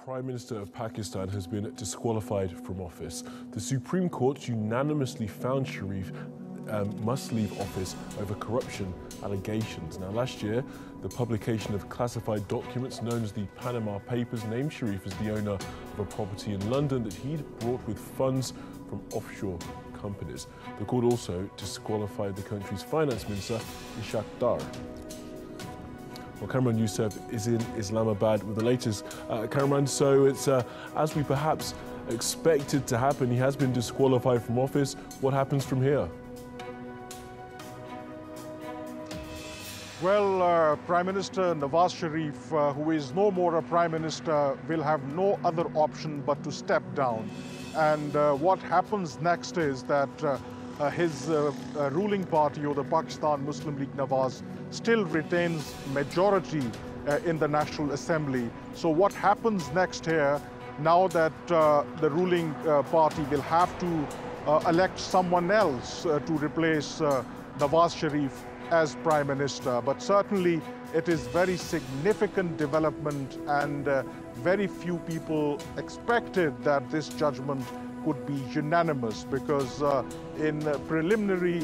Prime Minister of Pakistan has been disqualified from office. The Supreme Court unanimously found Sharif must leave office over corruption allegations. Now, last year, the publication of classified documents known as the Panama Papers named Sharif as the owner of a property in London that he'd brought with funds from offshore companies. The court also disqualified the country's finance minister, Liuaqat. Well, Kamran Youssef is in Islamabad with the latest. Kamran, so it's as we perhaps expected to happen. He has been disqualified from office. What happens from here? Well, Prime Minister Nawaz Sharif, who is no more a Prime Minister, will have no other option but to step down. And what happens next is that his ruling party, or the Pakistan Muslim League Nawaz, still retains majority in the National Assembly. So what happens next here, now that the ruling party will have to elect someone else to replace Nawaz Sharif as Prime Minister. But certainly it is very significant development, and very few people expected that this judgment could be unanimous, because in preliminary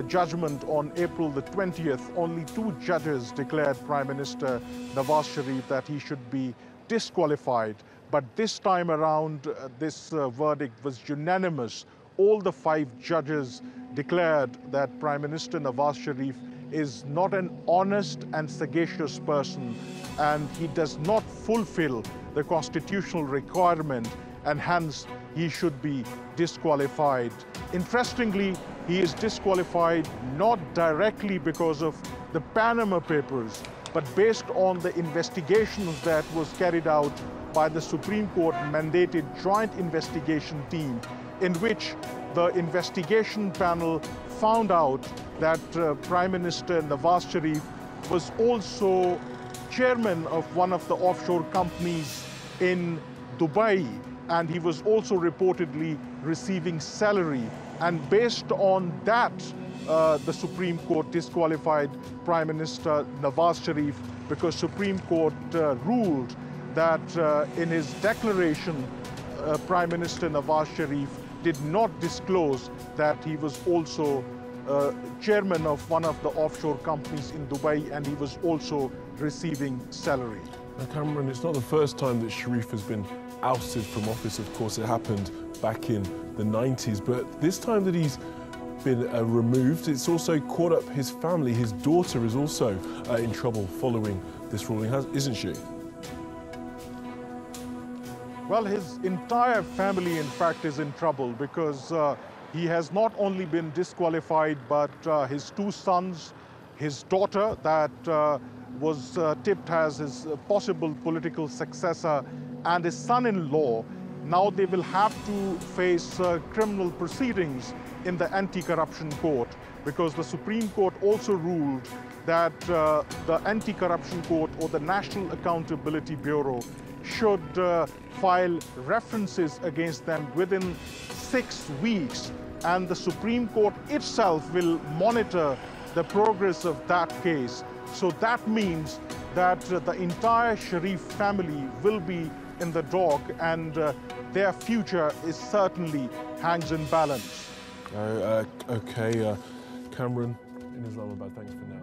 judgment on April the 20th, only 2 judges declared Prime Minister Nawaz Sharif that he should be disqualified. But this time around, this verdict was unanimous. All the 5 judges declared that Prime Minister Nawaz Sharif is not an honest and sagacious person, and he does not fulfill the constitutional requirement, and hence he should be disqualified. Interestingly, he is disqualified not directly because of the Panama Papers, but based on the investigations that was carried out by the Supreme Court mandated joint investigation team, in which the investigation panel found out that Prime Minister Nawaz Sharif was also chairman of one of the offshore companies in Dubai, and he was also reportedly receiving salary. And based on that, the Supreme Court disqualified Prime Minister Nawaz Sharif, because Supreme Court ruled that in his declaration, Prime Minister Nawaz Sharif did not disclose that he was also chairman of one of the offshore companies in Dubai, and he was also receiving salary. Now, Kamran, it's not the first time that Sharif has been ousted from office. Of course, it happened back in the 90s, but this time that he's been removed, it's also caught up his family. His daughter is also in trouble following this ruling, isn't she? Well, his entire family, in fact, is in trouble, because he has not only been disqualified, but his 2 sons, his daughter that was tipped as his possible political successor, and his son-in-law, now they will have to face criminal proceedings in the anti-corruption court, because the Supreme Court also ruled that the anti-corruption court, or the National Accountability Bureau, should file references against them within 6 weeks, and the Supreme Court itself will monitor the progress of that case. So that means that the entire Sharif family will be in the dock, and their future is certainly hangs in balance. Okay, Kamran in Islamabad, thanks for now.